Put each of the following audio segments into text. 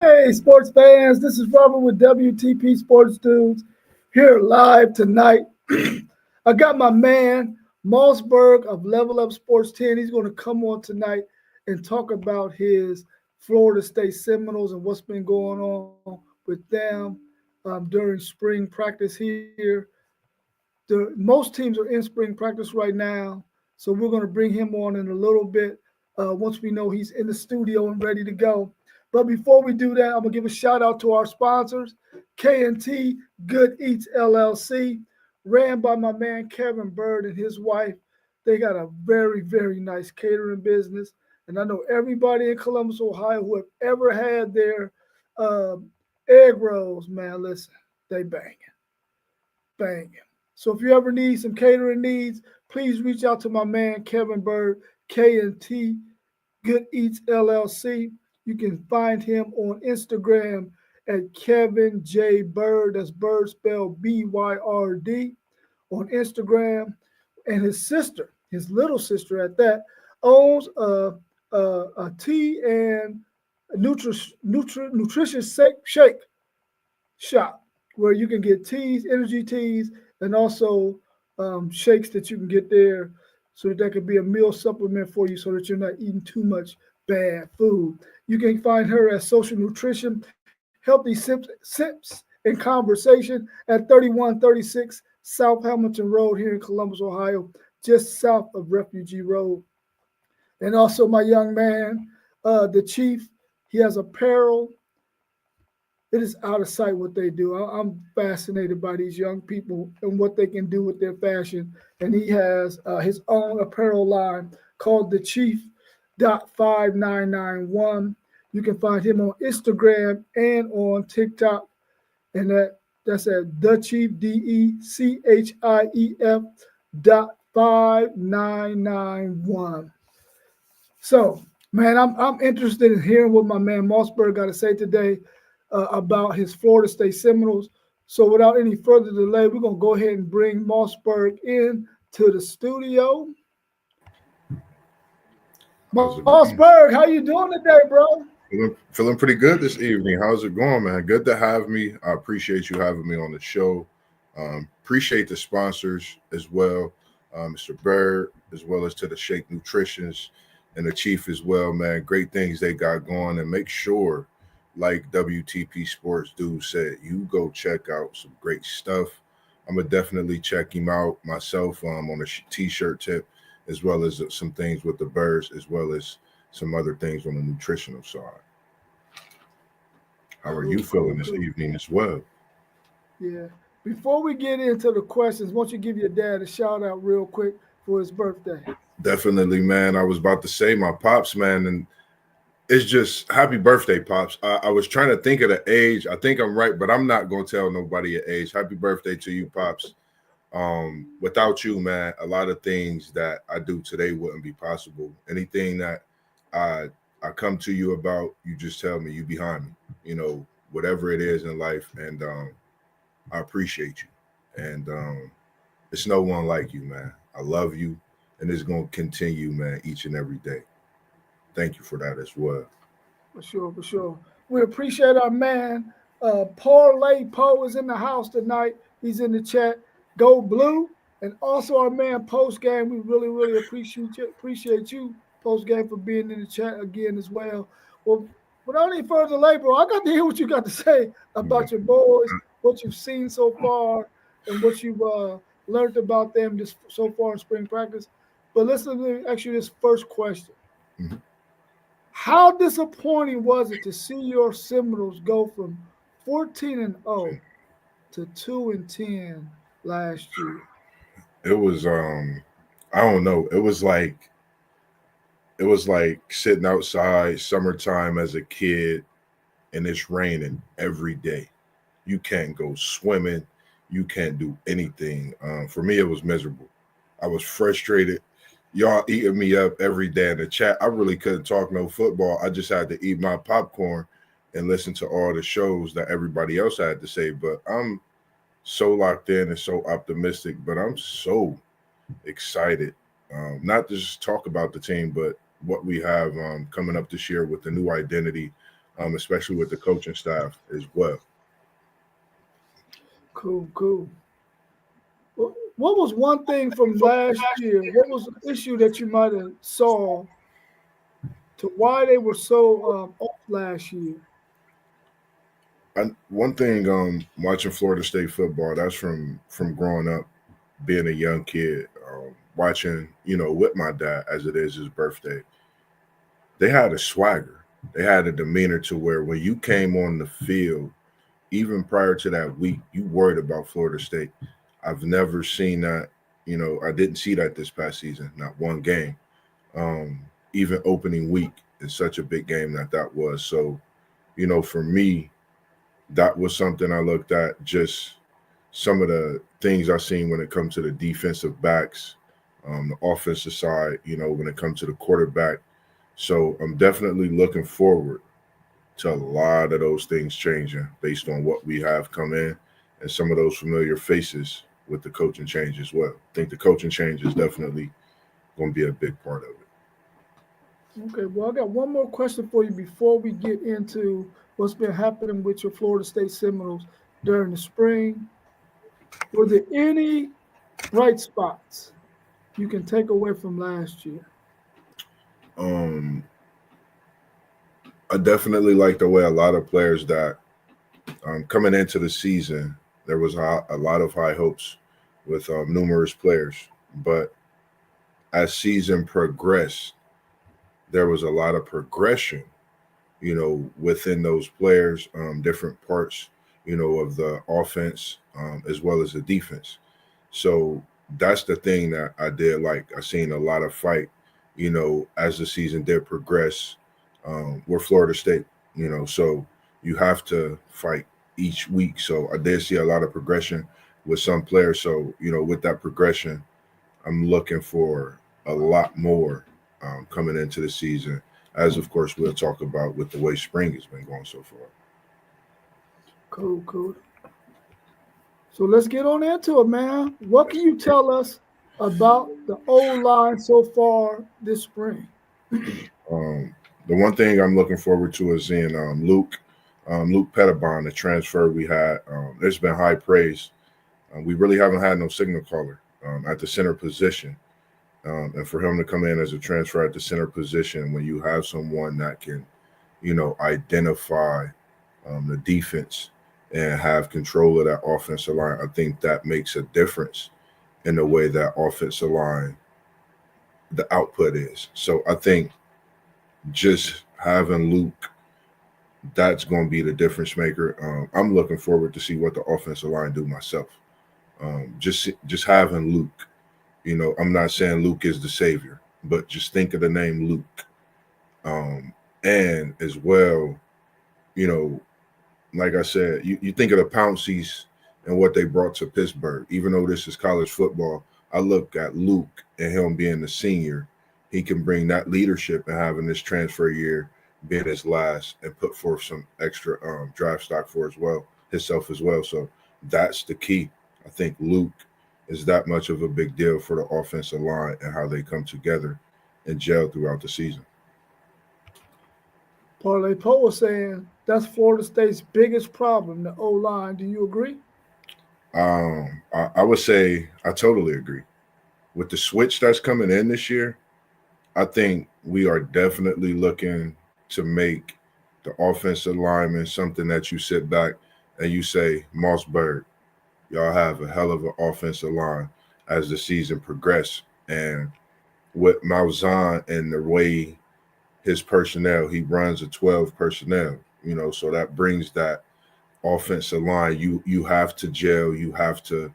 Hey, sports fans, this is Robert with WTP Sports Dudes here live tonight. I got my man, Mossburg of Levelupsports10. He's going to come on tonight and talk about his Florida State Seminoles and what's been going on with them during spring practice here. Most teams are in spring practice right now, so we're going to bring him on in a little bit once we know he's in the studio and ready to go. But before we do that, I'm gonna give a shout out to our sponsors, K&T Good Eats LLC, ran by my man Kevin Bird and his wife. They got a very, very nice catering business, and I know everybody in Columbus, Ohio, who have ever had their uh, egg rolls, man. Listen, they banging. So if you ever need some catering needs, please reach out to my man Kevin Bird, K&T Good Eats LLC. You can find him on Instagram at Kevin J Bird. That's Bird spelled BYRD on Instagram. And his sister, his little sister at that, owns a tea and nutritious shake shop where you can get teas, energy teas, and also shakes that you can get there so that could be a meal supplement for you so that you're not eating too much bad food. You can find her at Social Nutrition, Healthy Sips and Conversation at 3136 South Hamilton Road here in Columbus, Ohio, just south of Refugee Road. And also my young man, the chief, he has apparel. It is out of sight what they do. I'm fascinated by these young people and what they can do with their fashion. And he has his own apparel line called the Chief 5991. You can find him on Instagram and on TikTok, and that's at the Chief DECHIEF .5991. So, man, I'm interested in hearing what my man Mossberg got to say today about his Florida State Seminoles. So, without any further delay, we're gonna go ahead and bring Mossberg in to the studio. Mossberg, how you doing today, bro? Feeling pretty good this evening. How's it going, man? Good to have me. I appreciate you having me on the show. Appreciate the sponsors as well, Mr. Bird, as well as to the Shake Nutritions and the Chief as well, man. Great things they got going, and make sure, like WTP Sports Dude said, you go check out some great stuff. I'm gonna definitely check him out myself on a t-shirt tip, as well as some things with the birds, as well as some other things on the nutritional side. How are you feeling this evening as well? Yeah. Before we get into the questions, why don't you give your dad a shout out real quick for his birthday? Definitely, man. I was about to say my pops, man, and it's just happy birthday, pops. I was trying to think of the age. I think I'm right, but I'm not gonna tell nobody your age. Happy birthday to you, pops. Without you, man, a lot of things that I do today wouldn't be possible. Anything that I I come to you about, you just tell me, you behind me, whatever it is in life, and I appreciate you. And it's no one like you, man. I love you, and it's gonna continue, man, each and every day. Thank you for that as well. For sure, for sure. We appreciate our man. Parlay Poe is in the house tonight. He's in the chat. Go Blue. And also our man Post Game. We really, really appreciate you, Post Game, for being in the chat again as well. Well, without any further delay, bro, I got to hear what you got to say about your boys, what you've seen so far, and what you've learned about them just so far in spring practice. But listen to me ask you this first question. Mhm. How disappointing was it to see your Seminoles go from 14-0 to 2-10 last year? It was I don't know. It was like sitting outside summertime as a kid and it's raining every day. You can't go swimming, you can't do anything. For me it was miserable. I was frustrated. Y'all eating me up every day in the chat. I really couldn't talk no football. I just had to eat my popcorn and listen to all the shows that everybody else had to say. But I'm so locked in and so optimistic, but I'm so excited. Not to just talk about the team, but what we have coming up this year with the new identity, especially with the coaching staff as well. Cool, cool. What was one thing from last year? What was the issue that you might have saw to why they were so off last year? One thing, watching Florida State football, that's from growing up, being a young kid, watching, with my dad as it is his birthday. They had a swagger. They had a demeanor to where when you came on the field, even prior to that week, you worried about Florida State. I've never seen that. I didn't see that this past season, not one game. Even opening week is such a big game that was. So, for me, that was something I looked at. Just some of the things I seen when it comes to the defensive backs, the offensive side. When it comes to the quarterback. So I'm definitely looking forward to a lot of those things changing based on what we have come in and some of those familiar faces with the coaching change as well. I think the coaching change is definitely going to be a big part of it. Okay, well, I got one more question for you before we get into what's been happening with your Florida State Seminoles during the spring. Were there any bright spots you can take away from last year? Um, I definitely like the way a lot of players that coming into the season, there was a lot of high hopes with numerous players, but as season progressed, there was a lot of progression, within those players, different parts, of the offense, as well as the defense. So that's the thing that I did like. I seen a lot of fight, as the season did progress. We're Florida State, so you have to fight each week. So I did see a lot of progression with some players. So, with that progression, I'm looking for a lot more coming into the season, as of course we'll talk about with the way spring has been going so far. Cool, cool. So let's get on into it, man. What can you tell us about the O line so far this spring? Um, the one thing I'm looking forward to is seeing Luke Petitbon, the transfer we had. There's been high praise. We really haven't had no signal caller at the center position. And for him to come in as a transfer at the center position when you have someone that can, identify the defense and have control of that offensive line, I think that makes a difference in the way that offensive line, the output is. So I think just having Luke, that's going to be the difference maker. I'm looking forward to see what the offensive line do myself. Just having Luke, I'm not saying Luke is the savior, but just think of the name Luke. And as well, you know, like I said, you think of the Pounceys and what they brought to Pittsburgh. Even though this is college football, I look at Luke and him being the senior. He can bring that leadership and having this transfer year being his last and put forth some extra draft stock for himself as well. So that's the key. I think Luke is that much of a big deal for the offensive line and how they come together and gel throughout the season. Parlay Poe was saying that's Florida State's biggest problem, the O line. Do you agree? I would say I totally agree. With the switch that's coming in this year, I think we are definitely looking to make the offensive lineman something that you sit back and you say, Mossburg, y'all have a hell of an offensive line as the season progresses. And with Malzahn and the way his personnel, he runs a 12 personnel, so that brings that offensive line. You have to gel, you have to,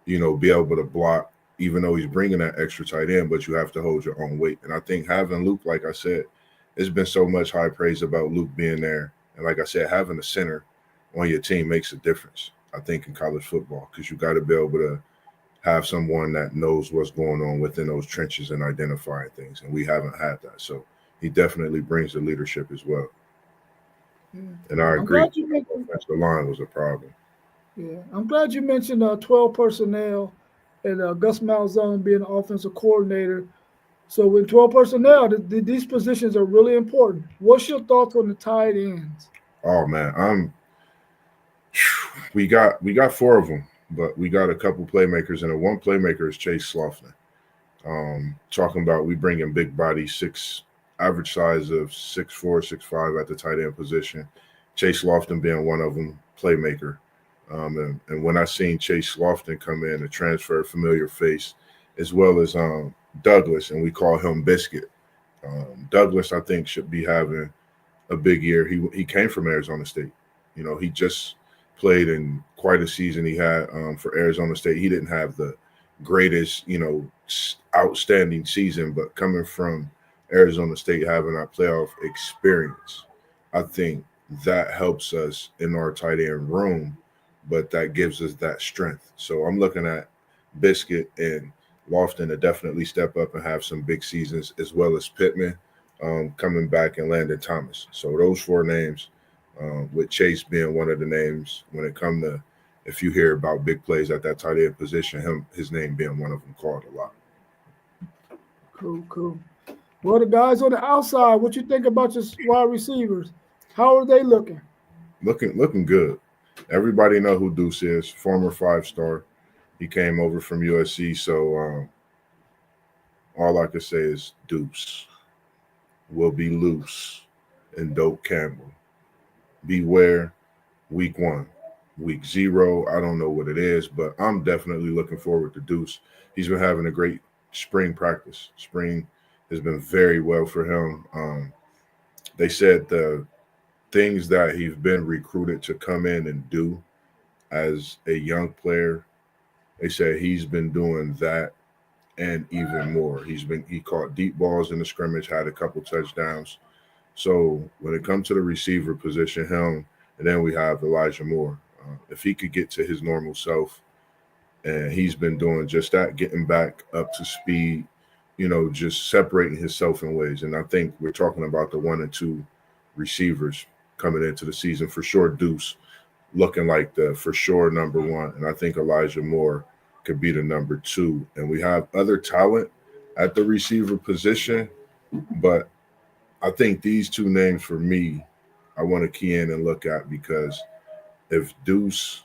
be able to block, even though he's bringing that extra tight end, but you have to hold your own weight. And I think having Luke, like I said, it's been so much high praise about Luke being there. And like I said, having a center on your team makes a difference, I think, in college football, because you got to be able to have someone that knows what's going on within those trenches and identifying things. And we haven't had that. So he definitely brings the leadership as well. Yeah. And I I'm agree. glad you mentioned. The line was a problem. Yeah, I'm glad you mentioned 12 personnel and Gus Malzahn being the offensive coordinator. So with 12 personnel, these positions are really important. What's your thoughts on the tight ends? Oh man, we got four of them, but we got a couple playmakers, and the one playmaker is Chase Slofton. Talking about we bring in big body, average size of 6'4", 6'5" at the tight end position. Chase Lofton being one of them, playmaker. And when I seen Chase Lofton come in, a transfer, familiar face, as well as Douglas, and we call him Biscuit. Douglas, I think, should be having a big year. He came from Arizona State. He just played in quite a season he had for Arizona State. He didn't have the greatest, outstanding season, but coming from Arizona State, having that playoff experience, I think that helps us in our tight end room, but that gives us that strength. So I'm looking at Biscuit and Lofton to definitely step up and have some big seasons, as well as Pittman coming back and Landon Thomas. So those four names, with Chase being one of the names when it comes to, if you hear about big plays at that tight end position, his name being one of them called a lot. Cool, cool. Well, the guys on the outside, what you think about your wide receivers? How are they looking? Looking good. Everybody know who Deuce is, former 5-star. He came over from USC, so all I can say is Deuce will be loose and Dope Campbell. Beware week 1. Week 0, I don't know what it is, but I'm definitely looking forward to Deuce. He's been having a great spring practice. Spring has been very well for him. They said the things that he's been recruited to come in and do as a young player, they said he's been doing that and even more. He caught deep balls in the scrimmage, had a couple touchdowns. So when it comes to the receiver position, him, and then we have Elijah Moore. If he could get to his normal self, and he's been doing just that, getting back up to speed, just separating himself in ways. And I think we're talking about the 1 and 2 receivers coming into the season for sure. Deuce looking like the for sure number 1, and I think Elijah Moore could be the number 2. And we have other talent at the receiver position, but I think these two names for me, I want to key in and look at, because if Deuce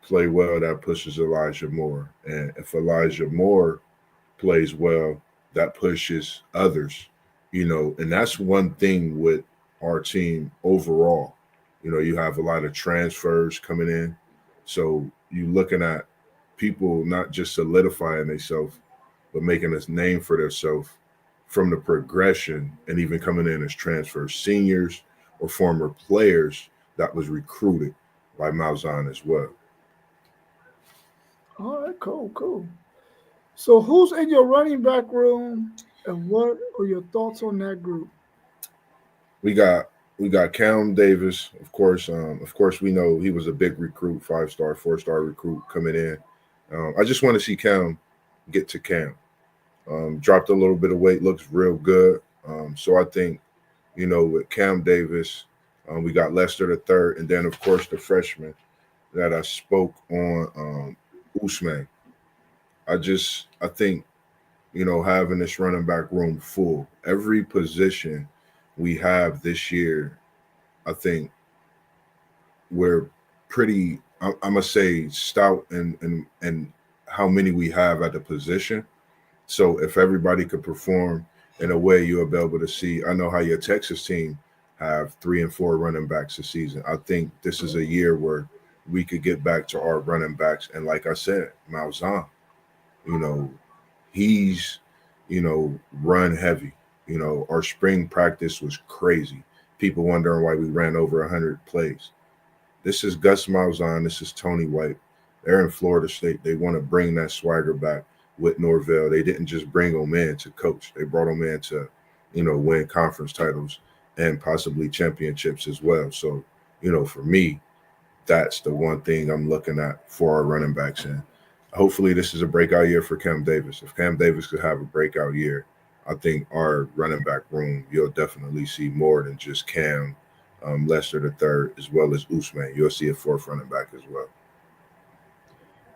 play well, that pushes Elijah Moore, and if Elijah Moore plays well, that pushes others. And that's one thing with our team overall. You have a lot of transfers coming in, so you looking at people not just solidifying themselves, but making a name for themselves from the progression, and even coming in as transfers, seniors or former players that was recruited by Malzahn as well. All right, cool, cool. So who's in your running back room, and what are your thoughts on that group? We got Cam Davis, of course. Of course, we know he was a big recruit, 5-star, 4-star recruit coming in. I just want to see Cam get to Cam. Dropped a little bit of weight, looks real good. So I think, with Cam Davis, we got Lester the third, and then of course the freshman that I spoke on, Usman. I think, having this running back room full, every position we have this year, I think we're pretty, I'm gonna say, stout and how many we have at the position. So if everybody could perform in a way, you'll be able to see. I know how your Texas team have 3 and 4 running backs a season. I think this is a year where we could get back to our running backs. And like I said, Malzahn, you know, he's, run heavy. Our spring practice was crazy. People wondering why we ran over 100 plays. This is Gus Malzahn. This is Tony White. They're in Florida State. They want to bring that swagger back with Norvell. They didn't just bring them in to coach. They brought them in to, win conference titles and possibly championships as well. So, for me, that's the one thing I'm looking at for our running backs. And hopefully this is a breakout year for Cam Davis. If Cam Davis could have a breakout year, I think our running back room, you'll definitely see more than just Cam, Lester the third, as well as Usman. You'll see a fourth running back as well.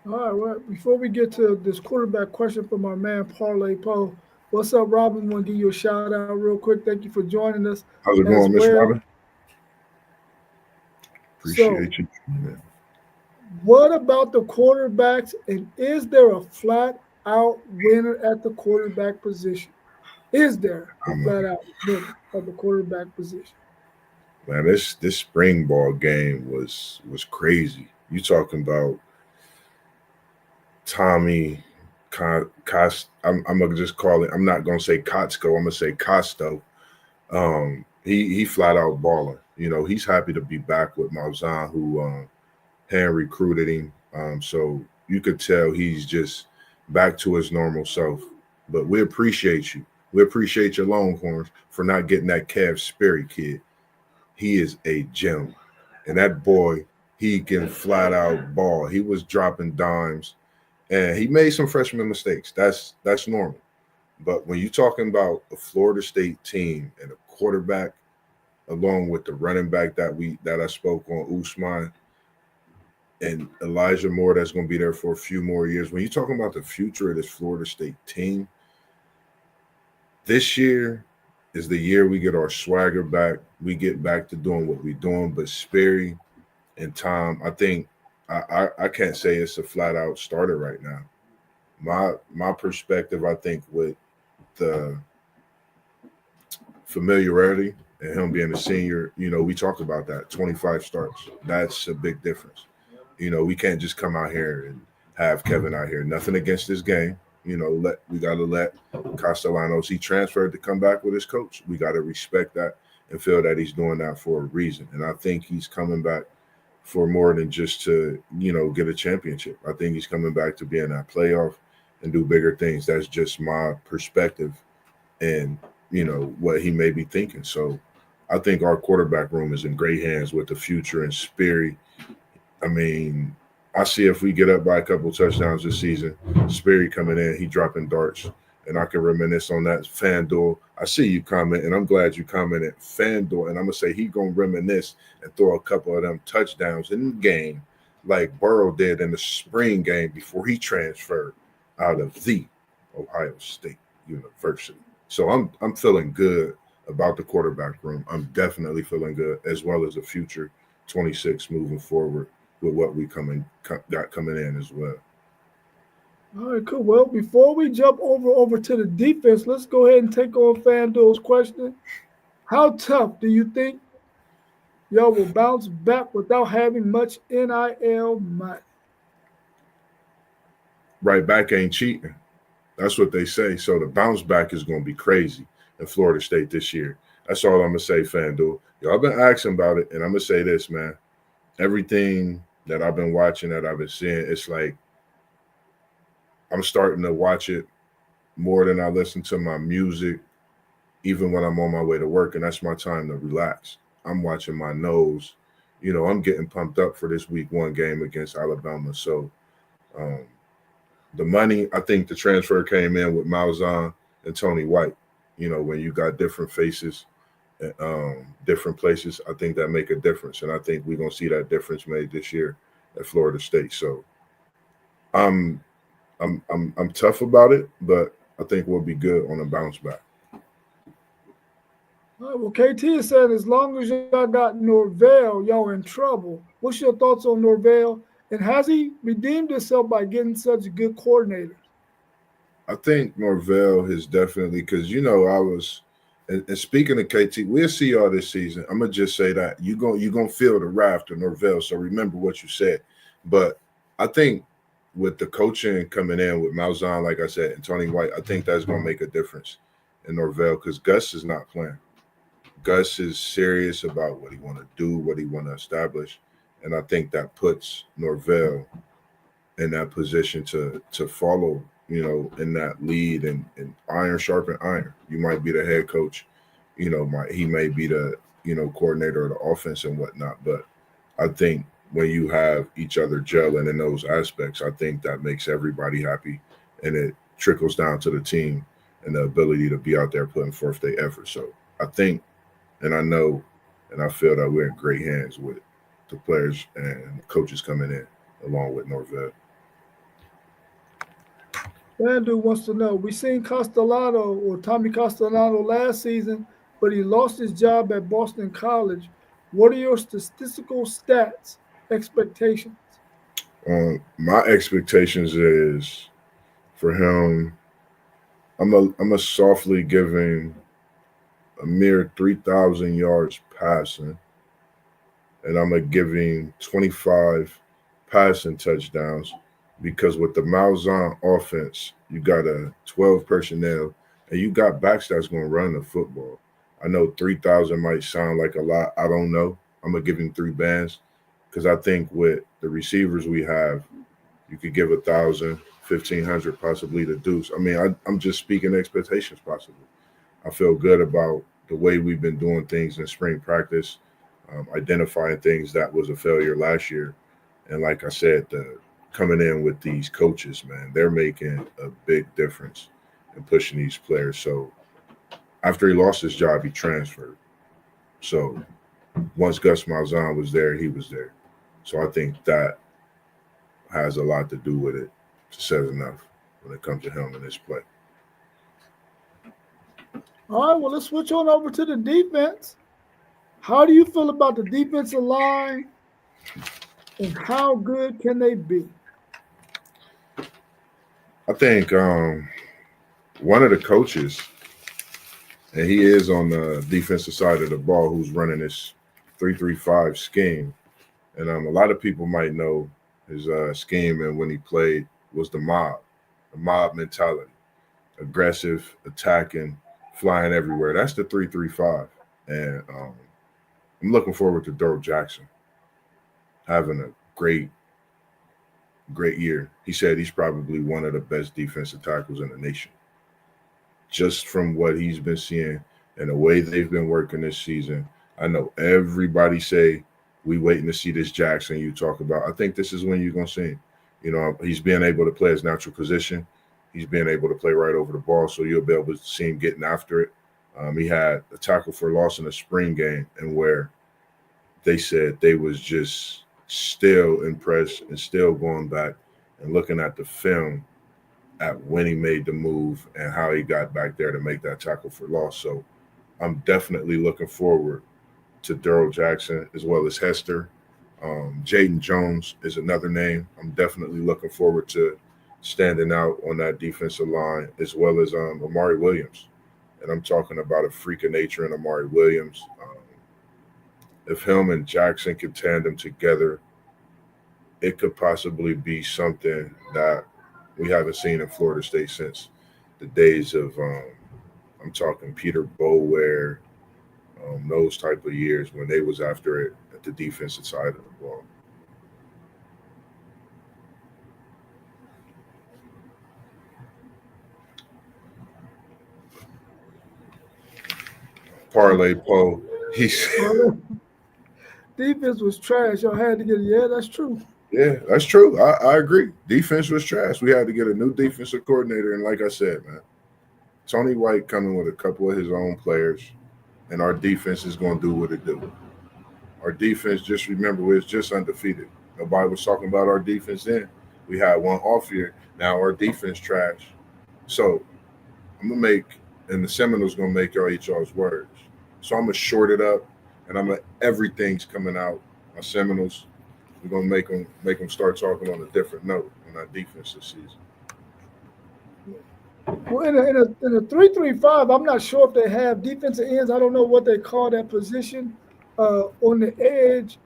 All right, well, before we get to this quarterback question from our man Parlay Poe, What's up, Robin? Want to give you a shout out real quick. Thank you for joining us How's it as going, Miss well. Robin? So, Appreciate you. Yeah. what about the quarterbacks? And is there a flat out winner at the quarterback position? Is there a I'm flat out winner at the quarterback position? Man, this spring ball game was crazy. You talking about Tommy I'm gonna just call it. I'm not gonna say Kotsko. I'm gonna say Costo. He flat out balling. He's happy to be back with Malzahn, who hand recruited him. So you could tell he's just back to his normal self. But we appreciate you. We appreciate your Longhorns for not getting that Cav Sperry kid. He is a gem. And that boy, he can flat out ball. He was dropping dimes and he made some freshman mistakes. That's normal. But when you're talking about a Florida State team and a quarterback, along with the running back that I spoke on, Usman and Elijah Moore, that's going to be there for a few more years. When you're talking about the future of this Florida State team, this year is the year we get our swagger back. We get back to doing what we're doing. But Sperry and Tom, I think I can't say it's a flat out starter right now. My perspective, I think, with the familiarity and him being a senior, we talked about that 25 starts. That's a big difference. We can't just come out here and have Kevin out here. Nothing against this game. We got to let Castellanos. He transferred to come back with his coach. We got to respect that and feel that he's doing that for a reason. And I think he's coming back for more than just to get a championship. I think he's coming back to be in that playoff and do bigger things. That's just my perspective and what he may be thinking. So I think our quarterback room is in great hands with the future and Sperry. I mean, I see if we get up by a couple touchdowns this season, Sperry coming in, he dropping darts. And I can reminisce on that FanDuel. I see you comment, and I'm glad you commented FanDuel. And I'm going to say he going to reminisce and throw a couple of them touchdowns in the game like Burrow did in the spring game before he transferred out of the Ohio State University. So I'm feeling good about the quarterback room. I'm definitely feeling good, as well as the future 26 moving forward with what we got coming in as well. All right, cool. Well, before we jump over to the defense, let's go ahead and take on FanDuel's question. How tough do you think y'all will bounce back without having much NIL money? Right back ain't cheating. That's what they say. So the bounce back is going to be crazy in Florida State this year. That's all I'm going to say, FanDuel. Y'all been asking about it, and I'm going to say this, man. Everything that I've been watching, that I've been seeing, it's like I'm starting to watch it more than I listen to my music, even when I'm on my way to work, and that's my time to relax. I'm watching my nose. I'm getting pumped up for this week 1 game against Alabama. So um, the money, I think the transfer came in with Malzahn and Tony White. When you got different faces, different places, I think that make a difference. And I think we're going to see that difference made this year at Florida State. So I'm tough about it, but I think we'll be good on a bounce back. All right, well, KT is saying as long as y'all got Norvell, y'all in trouble. What's your thoughts on Norvell? And has he redeemed himself by getting such good coordinators? I think Norvell is definitely, because I was, and speaking of KT, we'll see y'all this season. I'm gonna just say that you're gonna feel the wrath of Norvell. So remember what you said. But I think with the coaching coming in with Malzahn, like I said, and Tony White, I think that's gonna make a difference in Norvell because Gus is not playing. Gus is serious about what he want to do, what he want to establish, and I think that puts Norvell in that position to follow, in that lead and iron sharpen iron. You might be the head coach, he may be the coordinator of the offense and whatnot, but I think when you have each other gelling in those aspects, I think that makes everybody happy, and it trickles down to the team and the ability to be out there putting forth their effort. So I think, and I know, and I feel that we're in great hands with the players and coaches coming in along with Norvell. Bandu wants to know. We seen Castellano or Tommy Castellano last season, but he lost his job at Boston College. What are your statistical stats expectations? My expectations is for him. I'm a softly giving a mere 3,000 yards passing, and I'm a giving 25 passing touchdowns because with the Malzahn offense, you got a 12 personnel and you got backs that's going to run the football. I know 3,000 might sound like a lot. I don't know. I'm going to give him 3 bands because I think with the receivers we have, you could give 1,000, 1,500 possibly to Deuce. I mean, I'm just speaking expectations possibly. I feel good about the way we've been doing things in spring practice, identifying things that was a failure last year. And like I said, coming in with these coaches, man, they're making a big difference in pushing these players. So after he lost his job, he transferred. So once Gus Malzahn was there, he was there. So I think that has a lot to do with it. Says enough when it comes to him and his play. All right, well, let's switch on over to the defense. How do you feel about the defensive line and how good can they be? I think one of the coaches, and he is on the defensive side of the ball, who's running this 3-3-5 scheme. And a lot of people might know his scheme and when he played was the mob mentality, aggressive, attacking, flying everywhere. That's the 3-3-5. And I'm looking forward to Darrell Jackson having a great year. He said he's probably one of the best defensive tackles in the nation. Just from what he's been seeing and the way they've been working this season. I know everybody say we waiting to see this Jackson you talk about. I think this is when you're gonna see him. You know, he's being able to play his natural position. He's being able to play right over the ball, so you'll be able to see him getting after it. He had a tackle for loss in the spring game, and where they said they was just still impressed and still going back and looking at the film at when he made the move and how he got back there to make that tackle for loss. So I'm definitely looking forward to Darrell Jackson as well as Hester. Jaden Jones is another name. I'm definitely looking forward to standing out on that defensive line as well as Amari Williams. And I'm talking about a freak of nature in Amari Williams. If him and Jackson could tandem together, it could possibly be something that we haven't seen in Florida State since the days of I'm talking Peter Boulware, those type of years when they was after it at the defensive side of the ball. Parlay Poe, he's Defense was trash. Y'all had to get it. Yeah, that's true. yeah, that's true. I agree. Defense was trash. We had to get a new defensive coordinator, and like I said, man, Tony White coming with a couple of his own players, and our defense is going to do what it do. Our defense, just remember, was just undefeated. Nobody was talking about our defense then. We had one off year. Now our defense trash. So I'm gonna make, and the Seminoles gonna make y'all eat y'all's words. So I'm gonna short it up, and everything's coming out. My Seminoles, we're gonna make them start talking on a different note on our defense this season. Well, in a 3-3-5, I'm not sure if they have defensive ends. I don't know what they call that position on the edge.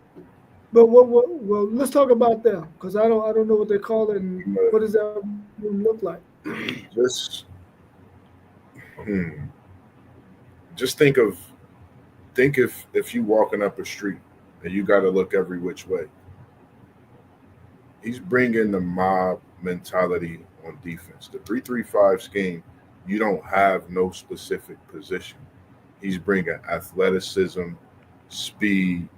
But well, let's talk about them because I don't know what they call it and what does that look like. Just just think if you walking up a street and you got to look every which way. He's bringing the mob mentality on defense. The 3-3-5 scheme, you don't have no specific position. He's bringing athleticism, speed,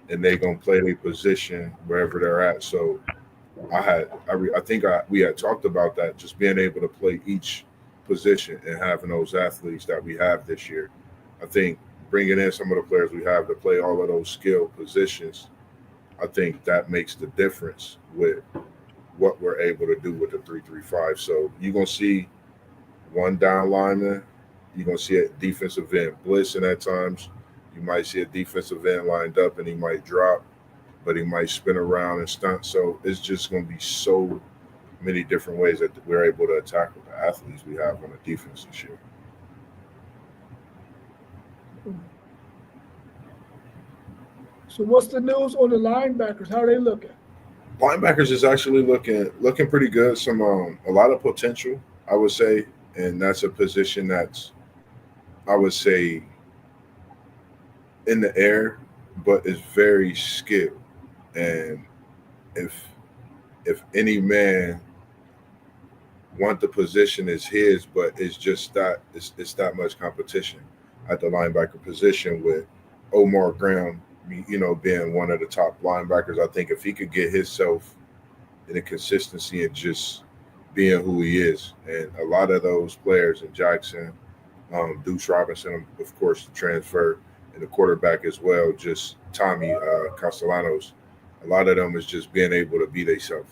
and they're gonna play their position wherever they're at. So we had talked about that, just being able to play each position and having those athletes that we have this year. I think bringing in some of the players we have to play all of those skill positions, I think that makes the difference with what we're able to do with the 3-3-5. So you're gonna see one down lineman. You're gonna see a defensive end blitzing at times. You might see a defensive end lined up and he might drop, but he might spin around and stunt. So it's just gonna be so many different ways that we're able to attack with the athletes we have on the defense this year. So what's the news on the linebackers? How are they looking? Linebackers is actually looking pretty good. Some a lot of potential, I would say, and that's a position that's, I would say, in the air, but is very skilled. And if any man want the position is his, but it's just that it's that much competition at the linebacker position with Omar Graham, being one of the top linebackers. I think if he could get himself in a consistency and just being who he is, and a lot of those players in Jackson, Deuce Robinson, of course, the transfer, and the quarterback as well, just Tommy Castellanos, a lot of them is just being able to be themselves,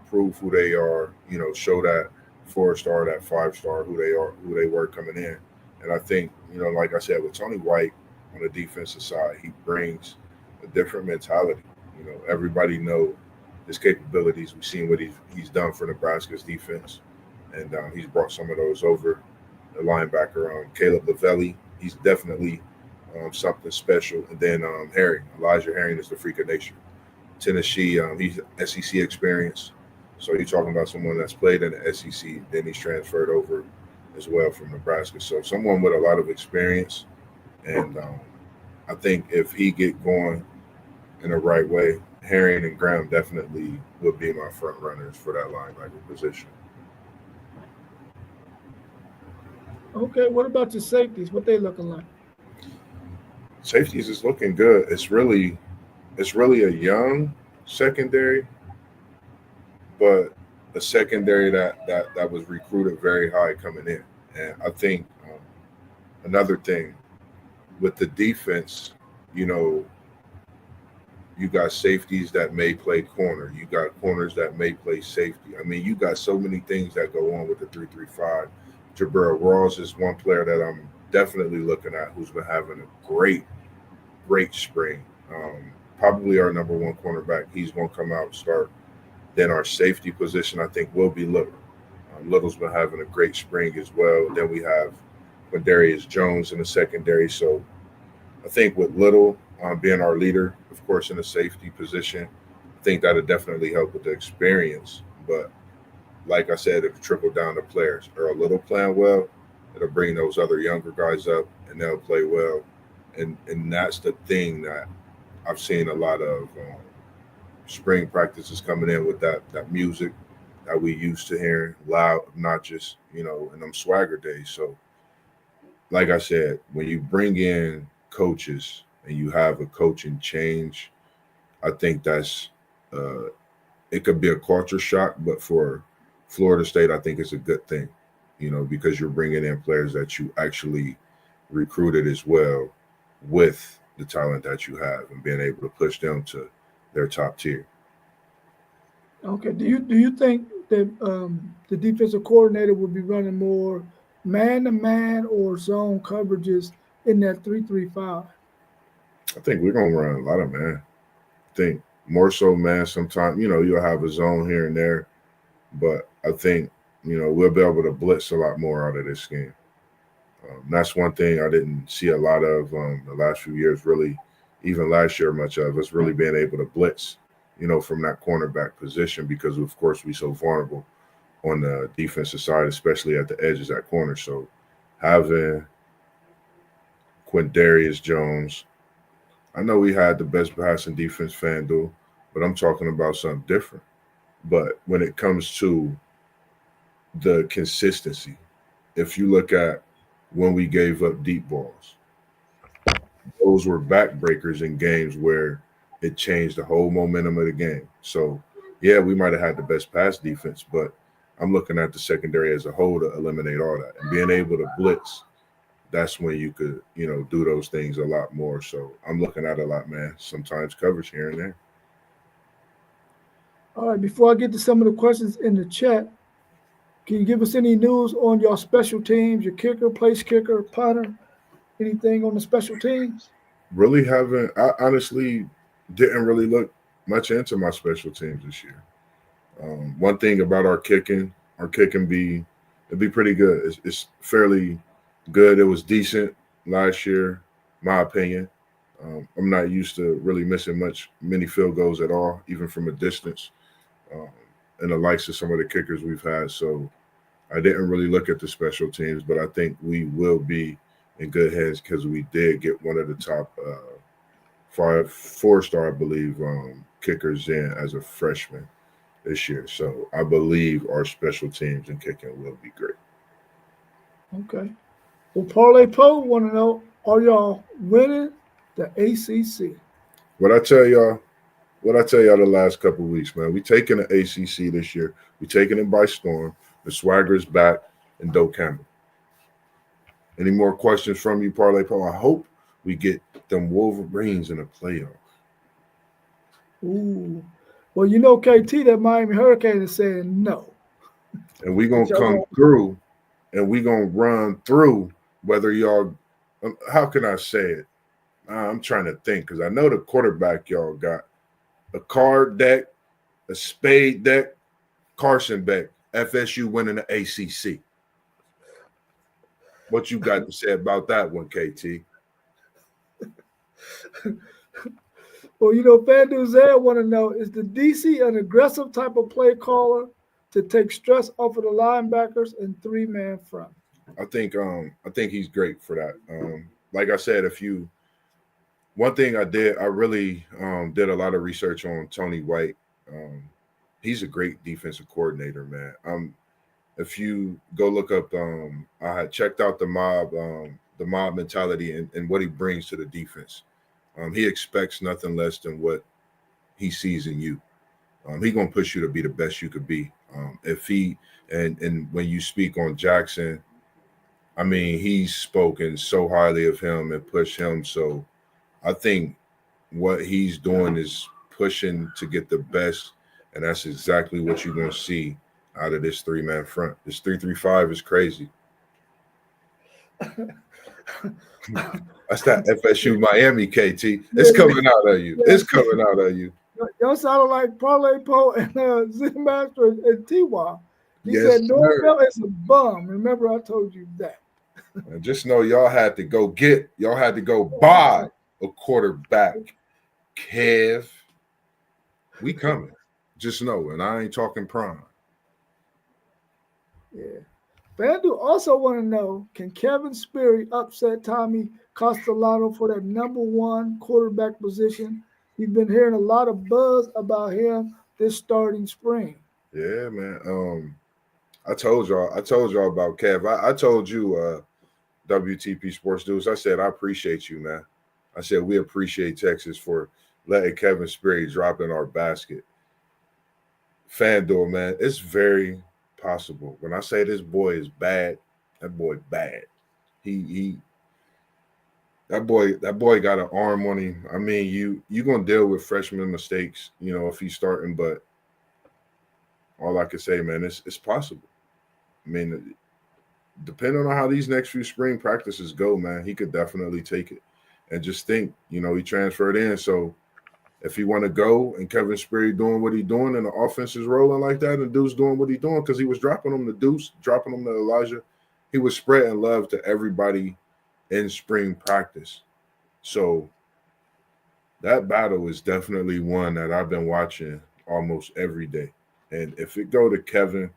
prove who they are, show that 4-star, that 5-star, who they are, who they were coming in. And I think, like I said, with Tony White on the defensive side, he brings a different mentality. Everybody know his capabilities. We've seen what he's done for Nebraska's defense, and he's brought some of those over. The linebacker, Caleb Lavelli, he's definitely something special. And then Elijah Herring is the freak of nature. Tennessee, he's SEC experience. So you're talking about someone that's played in the SEC, then he's transferred over as well from Nebraska. So someone with a lot of experience, and I think if he get going in the right way, Herring and Graham definitely would be my front runners for that linebacker position. Okay, what about your safeties? What they looking like? Safeties is looking good. It's really a young secondary, but a secondary that was recruited very high coming in. And I think another thing with the defense, you got safeties that may play corner. You got corners that may play safety. I mean, you got so many things that go on with the 3-3-5. Jabril Rawls is one player that I'm definitely looking at who's been having a great spring. Probably our number one cornerback. He's going to come out and start. Then our safety position, I think, will be Little. Little's been having a great spring as well. Then we have Quindarius Jones in the secondary. So I think with Little being our leader, of course, in the safety position, I think that'll definitely help with the experience. But like I said, it'll trickle down to players. Or a Little playing well, it'll bring those other younger guys up, and they'll play well. And that's the thing that I've seen a lot of spring practices coming in with that music that we used to hearing, loud, obnoxious, in them swagger days. So, like I said, when you bring in coaches and you have a coaching change, I think that's it could be a culture shock, but for Florida State, I think it's a good thing, because you're bringing in players that you actually recruited as well with the talent that you have and being able to push them to their top tier. Okay. Do you think that the defensive coordinator will be running more man-to-man or zone coverages in that 3-3-5? I think we're gonna run a lot of man. I think more so man. Sometimes you'll have a zone here and there, but I think we'll be able to blitz a lot more out of this game. That's one thing I didn't see a lot of the last few years. Really, even last year, much of us really being able to blitz, from that cornerback position because of course we're so vulnerable on the defensive side, especially at the edges at corner. So having Quindarius Jones, I know we had the best passing defense, FanDuel, but I'm talking about something different. But when it comes to the consistency, if you look at when we gave up deep balls, those were backbreakers in games where it changed the whole momentum of the game. So, yeah, we might have had the best pass defense, but I'm looking at the secondary as a whole to eliminate all that. And being able to blitz, that's when you could, do those things a lot more. So I'm looking at a lot, man. Sometimes coverage here and there. All right, before I get to some of the questions in the chat, can you give us any news on your special teams, your kicker, place kicker, punter, anything on the special teams? Really haven't. I honestly didn't really look much into my special teams this year. One thing about our kicking be it'd be pretty good. It's fairly good. It was decent last year, my opinion. I'm not used to really missing many field goals at all, even from a distance, um, and the likes of some of the kickers we've had. So I didn't really look at the special teams, but I think we will be in good hands because we did get one of the top 4-star, I believe, kickers in as a freshman this year. So I believe our special teams and kicking will be great. Okay. Well, Parlay Poe want to know, are y'all winning the ACC? What I tell y'all, what I tell y'all the last couple of weeks, man, we taking the ACC this year. We taking it by storm. The swagger's back, and Doe Campbell. Any more questions from you, Parlay Poe? I hope we get them Wolverines in the playoff. Ooh. Well, you know, KT, that Miami Hurricane is saying no. And we But gonna y'all come want, through, and we gonna run through. Whether y'all, how can I say it? I'm trying to think because I know the quarterback y'all got a card deck, a spade deck, Carson Beck, FSU winning the ACC. What you got to say about that one, KT? well, you know, FanDuel Zed want to know, is the DC an aggressive type of play caller to take stress off of the linebackers and three-man front? I think he's great for that. Like I said, one thing I did, I really did a lot of research on Tony White. Um, he's a great defensive coordinator, man. If you go look up, I had checked out the mob mentality and what he brings to the defense. He expects nothing less than what he sees in you. He gonna push you to be the best you could be. If he and when you speak on Jackson, I mean he's spoken so highly of him and pushed him. So I think what he's doing is pushing to get the best, and that's exactly what you're gonna see out of this three-man front. This 3-3-5 is crazy. That's that FSU Miami, KT. Yeah, It's coming out of you. yeah. It's coming out of you. Y'all sounded like Parlay Poe and Z Master and T-Wa. He Yes, said sir. Norvell is a bum. Remember, I told you that. And just know y'all had to go buy a quarterback. Kev, we coming. Just know, and I ain't talking prime. Yeah. FanDuel also want to know, can Kevin Sperry upset Tommy Castellano for that number one quarterback position? He's been hearing a lot of buzz about him this starting spring. Yeah, man. I told y'all about Kev. I told you, WTP Sports Dudes. I said I appreciate you, man. I said we appreciate Texas for letting Kevin Sperry drop in our basket. FanDuel, man, it's very possible. When I say this boy is bad, that boy bad. He that boy got an arm on him. I mean, you gonna deal with freshman mistakes, if he's starting, but all I can say, man, it's possible. I mean, depending on how these next few spring practices go, man, he could definitely take it. And just think, he transferred in. So if he want to go and Kevin Sperry doing what he doing and the offense is rolling like that and Deuce doing what he doing, because he was dropping him to Deuce, dropping him to Elijah, he was spreading love to everybody in spring practice. So that battle is definitely one that I've been watching almost every day. And if it go to Kevin,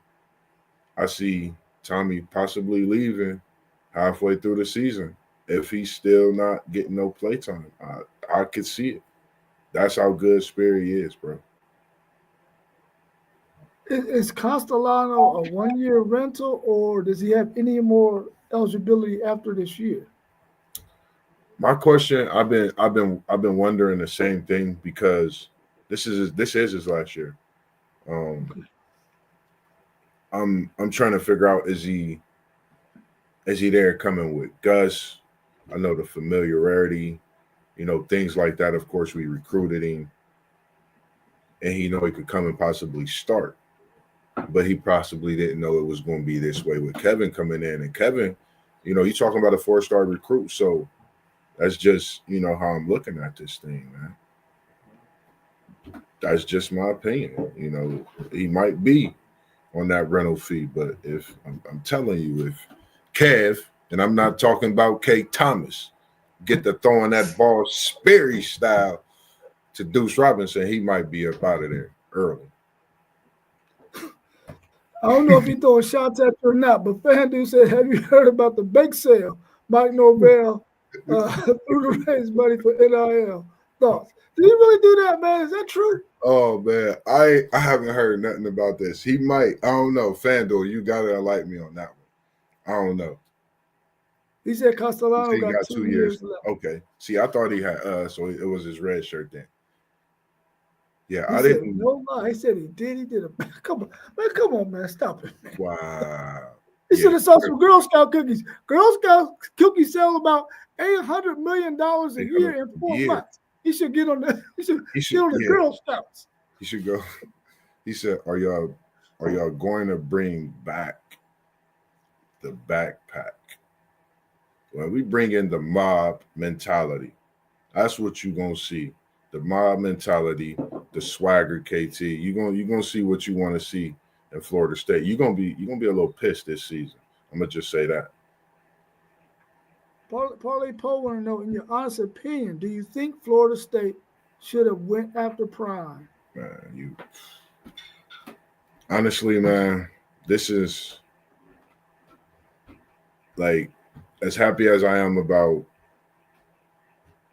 I see Tommy possibly leaving halfway through the season if he's still not getting no play time. I could see it. That's how good Sperry is, bro. Is Castellano a one-year rental, or does he have any more eligibility after this year? My question, I've been wondering the same thing because this is his last year. Um, I'm trying to figure out is he there coming with Gus? I know the familiarity, things like that. Of course, we recruited him. and he know he could come and possibly start, but he possibly didn't know it was going to be this way with Kevin coming in. And Kevin, you're talking about a 4-star recruit, so that's just how I'm looking at this thing, man. That's just my opinion. He might be on that rental fee, but if I'm telling you, if Kev, and I'm not talking about K Thomas, get to throwing that ball Sperry style to Deuce Robinson, he might be up out of there early. I don't know if he throwing shots at you or not, but FanDuel said, have you heard about the bake sale? Mike Norvell threw the raise money for NIL. Thoughts? Did he really do that, man? Is that true? Oh, man. I haven't heard nothing about this. He might. I don't know. FanDuel, you got to enlighten me on that one. I don't know. He said Castellano he got 2 years left. Okay. See, I thought he had, so it was his red shirt then. Yeah, I didn't. No lie. He said he did. He did it. Come on, man. Come on, man. Stop it, man. Wow. He should have sold some Girl Scout cookies. Girl Scout cookies sell about $800 million a year in 4 months. He should get on the. He should get on the Girl Scouts. He should go. He said, "Are y'all going to bring back the backpack? When we bring in the mob mentality, that's what you're gonna see. The mob mentality, the swagger, KT. You're gonna see what you want to see in Florida State. You're gonna be a little pissed this season. I'm gonna just say that." Parlay Poe want to know, in your honest opinion, do you think Florida State should have went after Prime? Man, honestly, man, this is like, as happy as I am about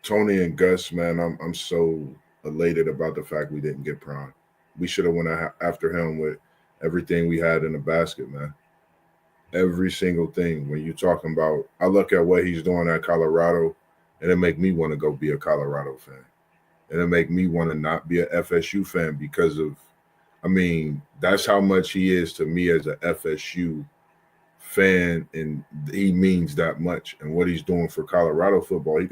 Tony and Gus, man, I'm so elated about the fact we didn't get Prime. We should have went after him with everything we had in the basket, man. Every single thing. When you're talking about, I look at what he's doing at Colorado, and it make me want to go be a Colorado fan. And it make me want to not be a FSU fan because of, that's how much he is to me as a FSU fan, and he means that much. And what he's doing for Colorado football,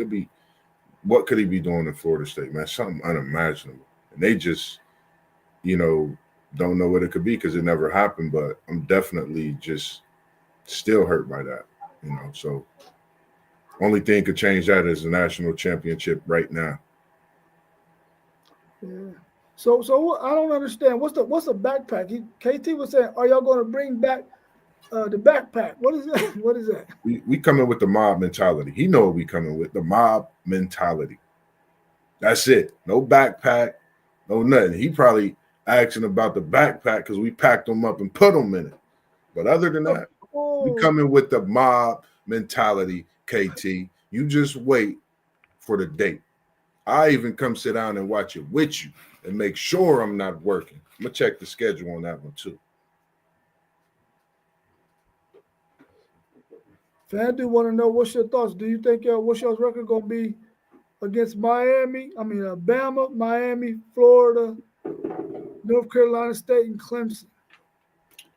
what could he be doing in Florida State, man? Something unimaginable. And they just, don't know what it could be because it never happened. But I'm definitely just still hurt by that, So only thing could change that is the national championship right now. Yeah. So I don't understand. What's the backpack? KT was saying, are y'all going to bring back the backpack? What is that? What is that? We coming with the mob mentality. He know what we coming with, the mob mentality. That's it. No backpack, no nothing. He probably asking about the backpack because we packed them up and put them in it. But other than that, we coming with the mob mentality, KT. You just wait for the date. I even come sit down and watch it with you and make sure I'm not working. I'm going to check the schedule on that one too. FanDuel want to know, what's your thoughts? Do you think what's your record going to be against Miami? Bama, Miami, Florida, North Carolina State, and Clemson?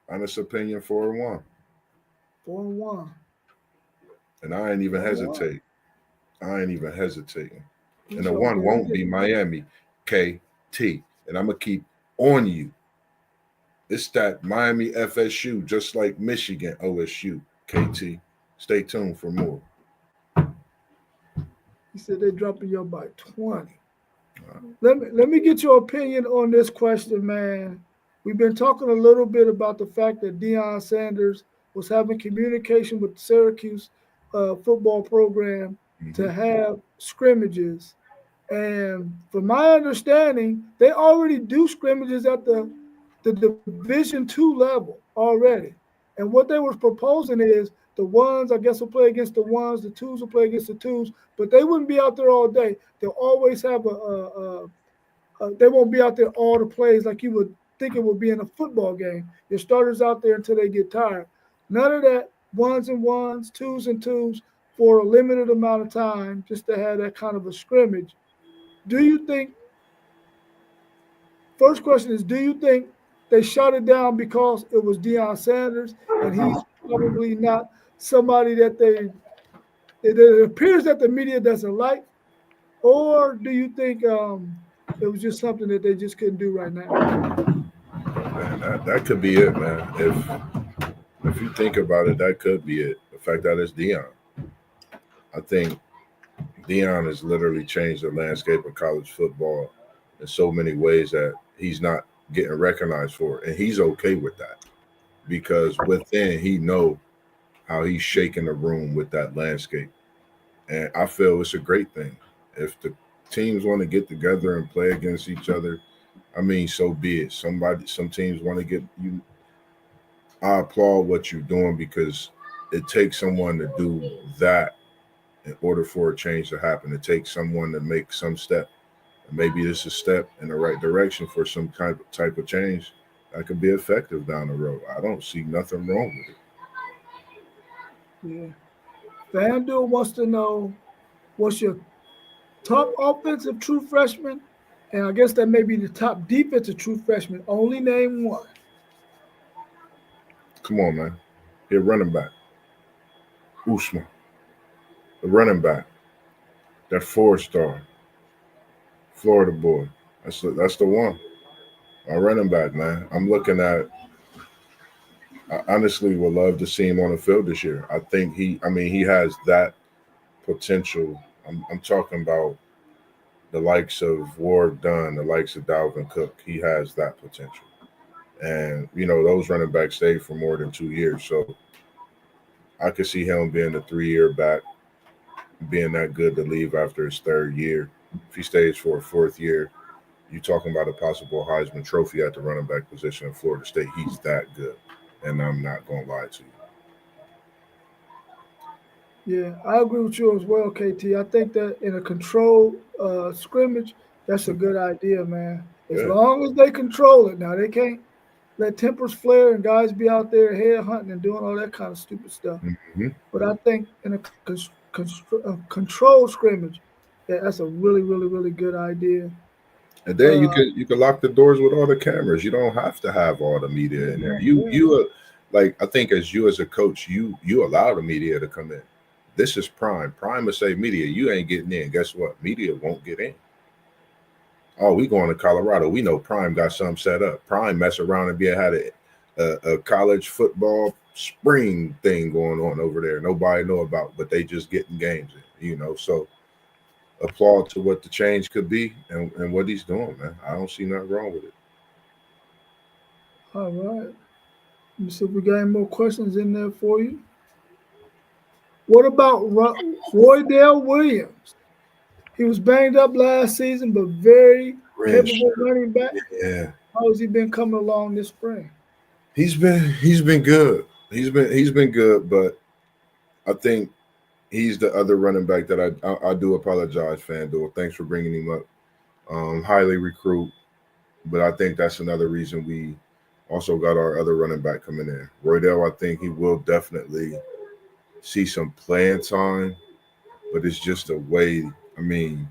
Honest opinion, 4-1. 4-1. And I ain't even hesitate. I ain't even hesitating. And the one won't be Miami, KT. And I'm going to keep on you. It's that Miami FSU, just like Michigan OSU, KT. Stay tuned for more. He said they're dropping you by 20. Let me get your opinion on this question, man. We've been talking a little bit about the fact that Deion Sanders was having communication with the Syracuse football program to have scrimmages. And from my understanding, they already do scrimmages at the Division II level already. And what they were proposing is the ones, I guess, will play against the ones, the twos will play against the twos, but they wouldn't be out there all day. They'll always have they won't be out there all the plays like you would think it would be in a football game. Your starters out there until they get tired. None of that ones and ones, twos and twos for a limited amount of time just to have that kind of a scrimmage. Do you think, first question is, do you think they shut it down because it was Deion Sanders and he's probably not somebody that it appears that the media doesn't like? Or do you think It was just something that they just couldn't do right now. Man, that could be it, man. If you think about it, that could be it. The fact that it's Dion. I think Dion has literally changed the landscape of college football in so many ways that he's not getting recognized for it. And he's okay with that because within he know how he's shaking the room with that landscape. And I feel it's a great thing. If the teams want to get together and play against each other, I mean, so be it. Some teams want to get you. I applaud what you're doing because it takes someone to do that in order for a change to happen. It takes someone to make some step. And maybe this is a step in the right direction for some type of change that could be effective down the road. I don't see nothing wrong with it. Yeah. FanDuel wants to know what's your top offensive true freshman, and I guess that may be the top defensive true freshman. Only name one. Come on, man. Here, running back. Usman, the running back. That 4-star. Florida boy. That's the one. Our running back, man. I'm looking at. I honestly would love to see him on the field this year. I think I mean, he has that potential. I'm talking about the likes of Ward Dunn, the likes of Dalvin Cook. He has that potential. And, those running backs stayed for more than 2 years. So I could see him being a 3-year back, being that good to leave after his third year. If he stays for a fourth year, you're talking about a possible Heisman Trophy at the running back position in Florida State. He's that good. And I'm not going to lie to you. Yeah, I agree with you as well, KT. I think that in a controlled scrimmage, that's a good idea, man. As Yeah. long as they control it. Now they can't let tempers flare and guys be out there head hunting and doing all that kind of stupid stuff. Mm-hmm. But I think in a controlled scrimmage, yeah, that's a really, really, really good idea. And then you Uh, could lock the doors with all the cameras. You don't have to have all the media in there. yeah, Like I think as you as a coach, you allow the media to come in. This is Prime. Prime will say media, you ain't getting in. Guess what? Media won't get in. Oh, we going to Colorado. We know Prime got something set up. Prime mess around and had a college football spring thing going on over there. Nobody know about, but they just getting games in. So applaud to what the change could be and what he's doing, man. I don't see nothing wrong with it. all right. Let me see if we got any more questions in there for you. What about Roydell Williams? He was banged up last season, but very Red capable shirt. running back. Yeah. How has he been coming along this spring? He's been good. He's been good, but I think he's the other running back that I do apologize, FanDuel. Thanks for bringing him up. Highly recruit, but I think that's another reason we also got our other running back coming in. Roydell, I think he will definitely see some playing time, but it's just a way. I mean,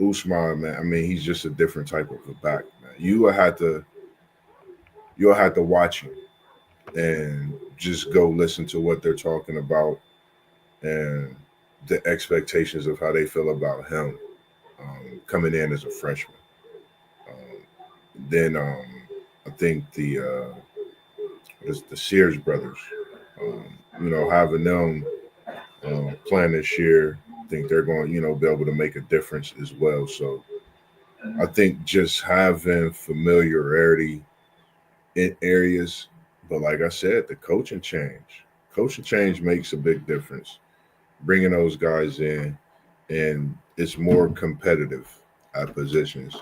Usman, man. I mean, he's just a different type of a back, man. You'll have to watch him and just go listen to what they're talking about and the expectations of how they feel about him coming in as a freshman. Um, then I think the Sears brothers, having them playing this year, I think they're going, be able to make a difference as well. So I think just having familiarity in areas, but like I said, the coaching change makes a big difference. Bringing those guys in, and it's more competitive at positions.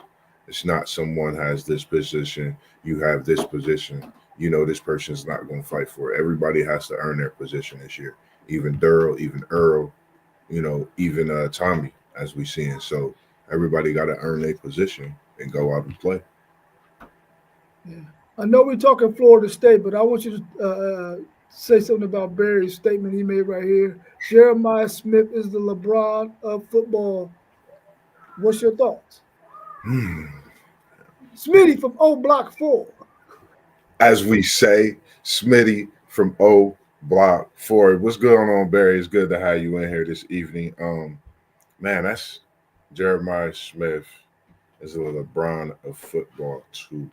It's not someone has this position, you have this position. This person's not going to fight for it. Everybody has to earn their position this year. Even Durrell, even Earl, even Tommy, as we seeing. So everybody got to earn their position and go out and play. Yeah. I know we're talking Florida State, but I want you to say something about Barry's statement he made right here. Jeremiah Smith is the LeBron of football. What's your thoughts? Hmm. Smitty from O Block 4. As we say, Smitty from O Block 4. What's going on, Barry? It's good to have you in here this evening. Man, Jeremiah Smith is a LeBron of football too.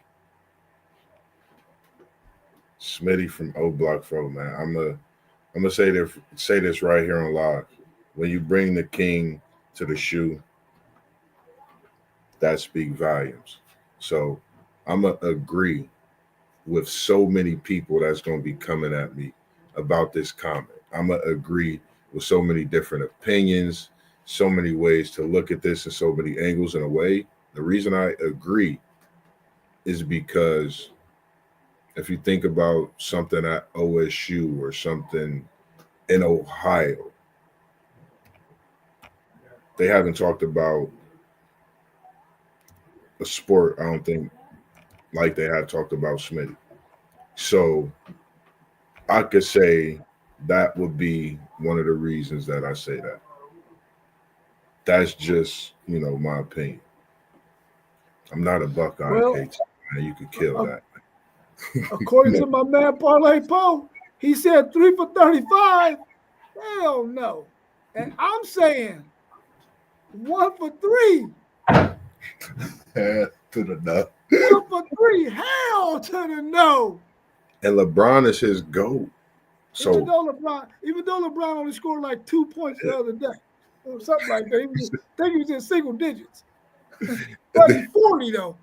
Smitty from O Block 4, man. I'm gonna say this right here on live. When you bring the king to the shoe, that speak volumes. So I'm gonna agree with so many people that's gonna be coming at me about this comment. I'm gonna agree with so many different opinions, so many ways to look at this, and so many angles in a way. The reason I agree is because if you think about something at OSU or something in Ohio, they haven't talked about a sport, I don't think, like they have talked about Smitty. So I could say that would be one of the reasons that I say that. That's just, my opinion. I'm not a Buckeye Well, KT, man. You could kill uh, that. according to my man Parlay Poe, he said 3 for 35. Hell no. And I'm saying 1 for 3. To the no. 1 for 3. Hell to the no. And LeBron is his GOAT. So Even though LeBron only scored like 2 points the other day, or something like that. I think he was in single digits. But he's 40 though.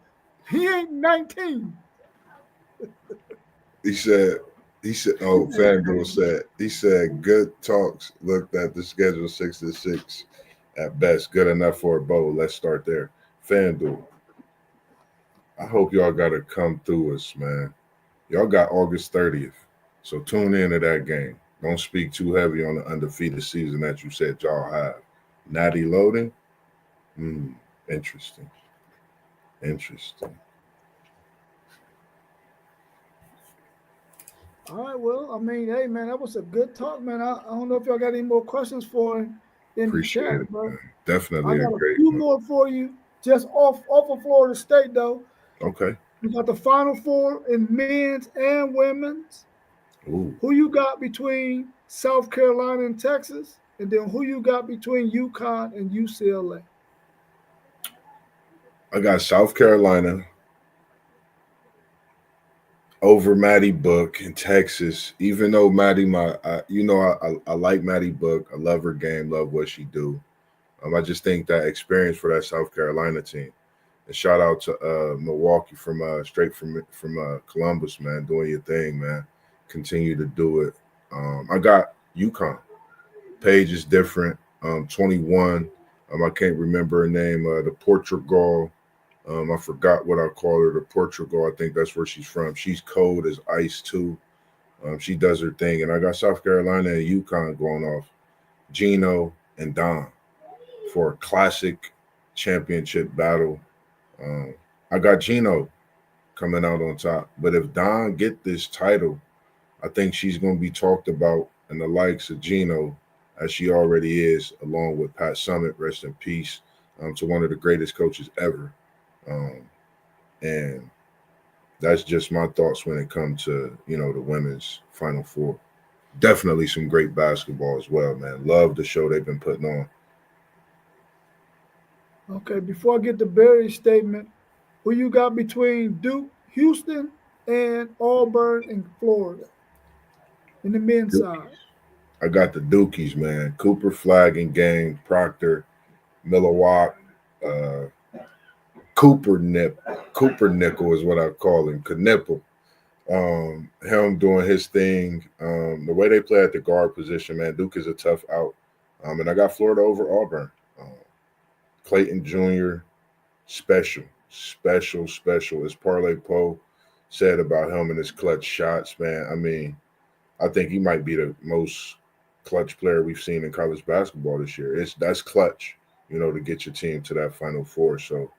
He ain't 19. he said, FanDuel said, good talks. Looked at the schedule 6-6 at best. Good enough for a bowl. Let's start there. FanDuel, I hope y'all got to come through us, man. Y'all got August 30th. So tune in to that game. Don't speak too heavy on the undefeated season that you said y'all have. Natty loading? Interesting. All right, well, I mean, hey, man, that was a good talk, man. I don't know if y'all got any more questions for him in Appreciate the chat, it, bro. man. Definitely I a got a great few one. more for you, just off of Florida State, though. Okay. We got the Final Four in men's and women's. Ooh. Who you got between South Carolina and Texas? And then who you got between UConn and UCLA? I got South Carolina over Maddie Book in Texas. Even though Maddie, I like Maddie Book. I love her game. Love what she do. I just think that experience for that South Carolina team. And shout out to Milwaukee from straight from Columbus, man. Doing your thing, man. Continue to do it. I got UConn. Page is different. 21. I can't remember her name. The Portugal. I forgot what I call her. The Portugal. I think that's where she's from. She's cold as ice too. She does her thing. And I got South Carolina and UConn going off. Gino and Don for a classic championship battle. I got Gino coming out on top. But if Don get this title, I think she's going to be talked about in the likes of Gino, as she already is, along with Pat Summitt, rest in peace, to one of the greatest coaches ever. And that's just my thoughts when it comes to, the women's Final Four. Definitely some great basketball as well, man. Love the show they've been putting on. Okay, before I get to Barry's statement, who you got between Duke, Houston, and Auburn in Florida in the men's side? I got the Dukies, man. Cooper Flag and Gang, Proctor, Milliwak, Cooper Nickel is what I call him, Knipple. Him doing his thing. The way they play at the guard position, man, Duke is a tough out. And I got Florida over Auburn. Clayton Jr., special. As Parlay Poe said about him and his clutch shots, man. I mean, I think he might be the most clutch player we've seen in college basketball this year. That's clutch, to get your team to that Final Four. So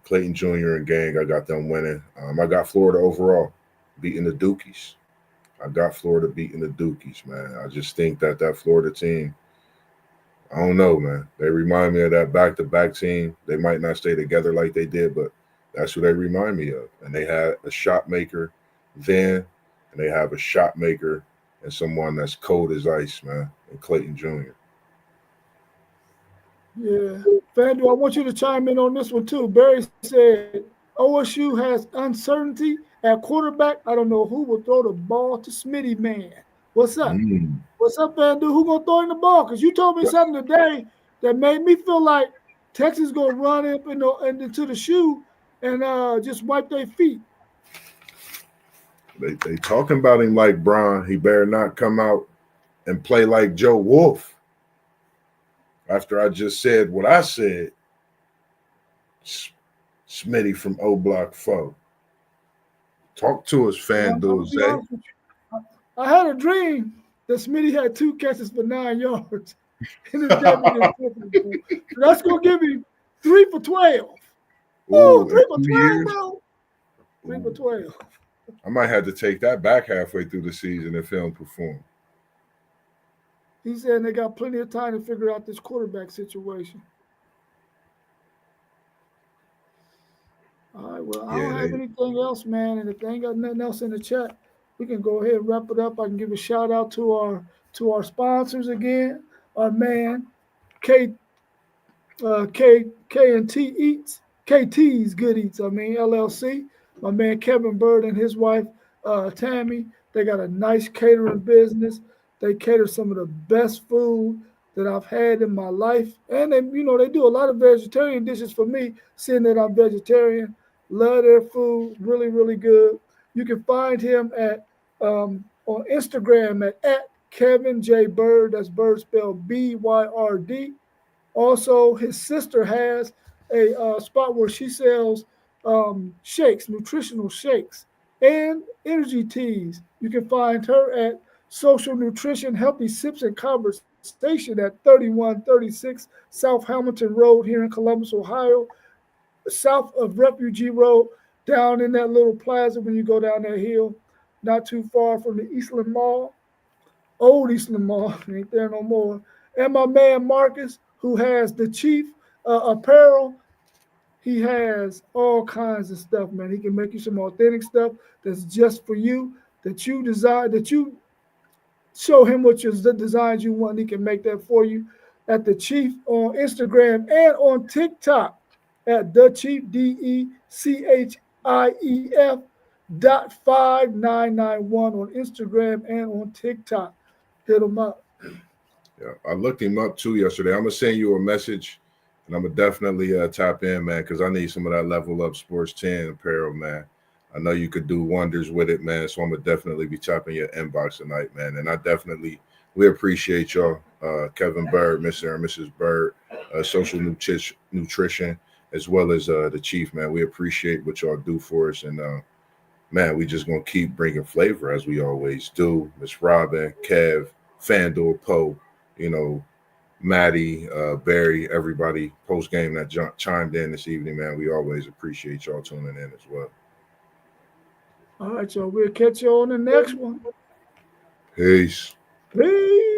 Clayton Jr. and Gang, I got them winning. I got Florida overall beating the Dukies. I got Florida beating the Dukies, man. I just think that Florida team, I don't know, man. They remind me of that back-to-back team. They might not stay together like they did, but that's who they remind me of. And they had a shot maker then, and they have a shot maker and someone that's cold as ice, man, and Clayton Jr. Yeah. FanDuel, I want you to chime in on this one too. Barry said OSU has uncertainty at quarterback. I don't know who will throw the ball to Smitty Man. What's up? Mm. What's up, FanDuel? Who gonna throw in the ball? Because you told me something today that made me feel like Texas gonna run up into the shoe and just wipe their feet. They talking about him like Bron. He better not come out and play like Joe Wolf. After I just said what I said, Smitty from O Block 4. Talk to us, I'm FanDuel, gonna be Zay. honest with you. I had a dream that Smitty had 2 catches for 9 yards in this game against Texas. So that's gonna give me 3 for 12. Oh, Ooh, in 3 for 2 12, years, bro. 3 for ooh, 12. I might have to take that back halfway through the season if he don't perform. He's saying they got plenty of time to figure out this quarterback situation. All right, well, I Yeah, don't have anything else, man. And if they ain't got nothing else in the chat, we can go ahead and wrap it up. I can give a shout out to our sponsors again. Our man, K K and T Eats, KT's Good Eats. I mean LLC. My man Kevin Bird and his wife Tammy. They got a nice catering business. They cater some of the best food that I've had in my life, and they do a lot of vegetarian dishes for me. Seeing that I'm vegetarian, love their food. Really, really good. You can find him on Instagram at Kevin J Bird. That's Bird spelled BYRD. Also, his sister has a spot where she sells shakes, nutritional shakes, and energy teas. You can find her at Social Nutrition Healthy Sips and Conversation at 3136 South Hamilton Road here in Columbus, Ohio, south of Refugee Road, down in that little plaza when you go down that hill, not too far from the Eastland Mall. Old Eastland Mall, ain't there no more. And my man Marcus, who has the Chief apparel. He has all kinds of stuff, man. He can make you some authentic stuff that's just for you, that you design, that you show him what your designs you want. He can make that for you at the Chief on Instagram and on TikTok at the Chief DECHIEF .5991 on Instagram and on TikTok. Hit him up. Yeah, I looked him up too yesterday. I'm gonna send you a message, and I'm gonna definitely tap in, man, because I need some of that Level Up Sports 10 apparel, man. I know you could do wonders with it, man. So I'm gonna definitely be tapping your inbox tonight, man. And we appreciate y'all, Kevin Bird, Mr. and Mrs. Bird, Social Nutrition, as well as the Chief, man. We appreciate what y'all do for us, and man, we just gonna keep bringing flavor as we always do. Miss Robin, Kev, FanDuel, Poe, you know, Maddie, Barry, everybody post game that chimed in this evening, man. We always appreciate y'all tuning in as well. All right, y'all. We'll catch you on the next one. Peace. Peace.